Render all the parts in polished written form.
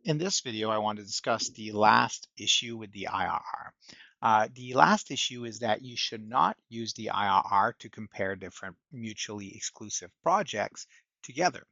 In this video, I want to discuss the last issue with the IRR. The last issue is that you should not use the IRR to compare different mutually exclusive projects together.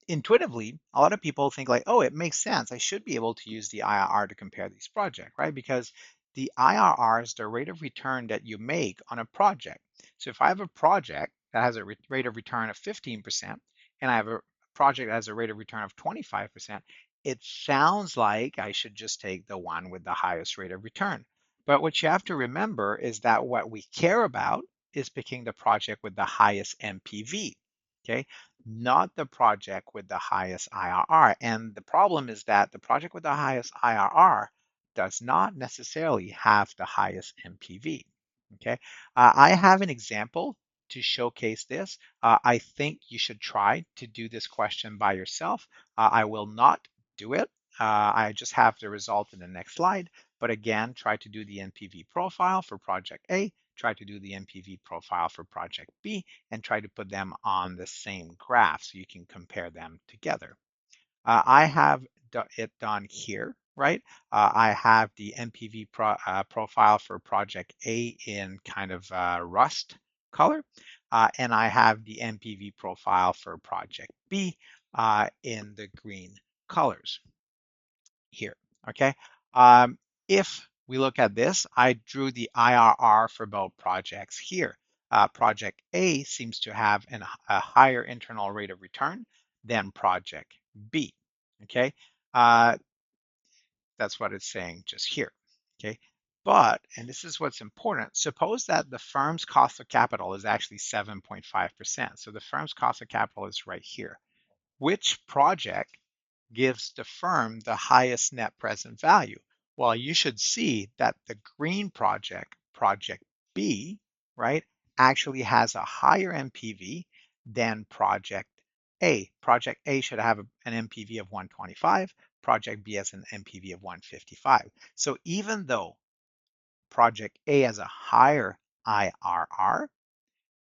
Intuitively, a lot of people think like, oh, it makes sense. I should be able to use the IRR to compare these projects, right? Because the IRR is the rate of return that you make on a project. So if I have a project that has a rate of return of 15%, and I have a project that has a rate of return of 25%, it sounds like I should just take the one with the highest rate of return. But what you have to remember is that what we care about is picking the project with the highest NPV, okay? Not the project with the highest IRR. And the problem is that the project with the highest IRR does not necessarily have the highest NPV, okay? I have an example to showcase this. I think you should try to do this question by yourself. I will not do it. I just have the result in the next slide. But again, try to do the NPV profile for project A, try to do the NPV profile for project B, and try to put them on the same graph so you can compare them together. I have it done here, right? I have the NPV profile for project A in kind of rust color, and I have the NPV profile for project B in the green colors here, okay? If we look at this, I drew the IRR for both projects here. Project A seems to have a higher internal rate of return than project B, okay? Uh, that's what it's saying just here, okay? But, and this is what's important, suppose that the firm's cost of capital is actually 7.5%. So the firm's cost of capital is right here. Which project gives the firm the highest net present value? Well, you should see that the green project, project B, right, actually has a higher NPV than project A. Project A should have an NPV of 125. Project B has an NPV of 155. So even though project A has a higher IRR,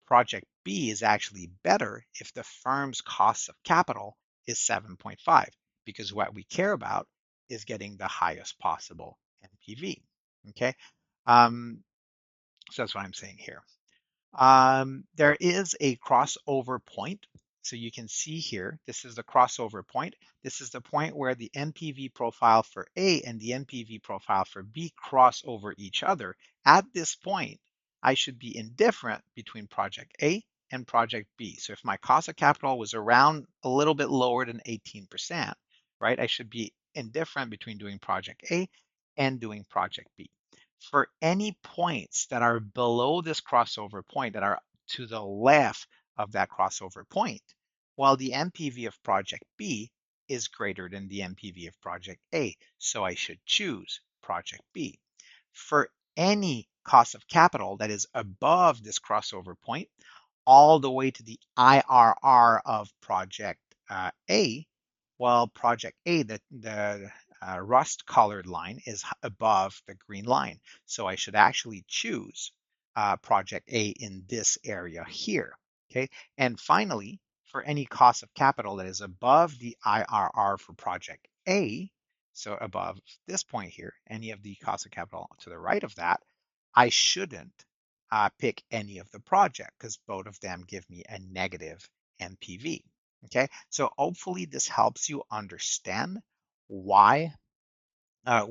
project B is actually better if the firm's cost of capital is 7.5, because what we care about is getting the highest possible NPV. Okay, so that's what I'm saying here. There is a crossover point. So you can see here, this is the crossover point. This is the point where the NPV profile for A and the NPV profile for B cross over each other. At this point, I should be indifferent between project A and project B. So if my cost of capital was around a little bit lower than 18%, right, I should be indifferent between doing project A and doing project B. For any points that are below this crossover point, that are to the left of that crossover point, while the NPV of project B is greater than the NPV of project A, so I should choose project B. For any cost of capital that is above this crossover point, all the way to the IRR of project A, while project A, the rust colored line is above the green line. So I should actually choose project A in this area here, okay? And finally, for any cost of capital that is above the IRR for project A, so above this point here, any of the cost of capital to the right of that, I shouldn't pick any of the project because both of them give me a negative NPV. Okay, so hopefully this helps you understand why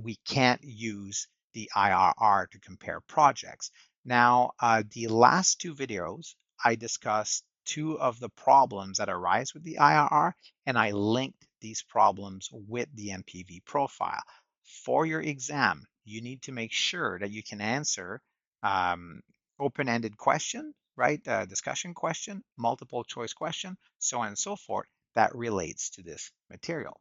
we can't use the IRR to compare projects. Now, the last two videos, I discussed two of the problems that arise with the IRR, and I linked these problems with the NPV profile. For your exam, you need to make sure that you can answer open-ended question, right? Discussion question, multiple choice question, so on and so forth, that relates to this material.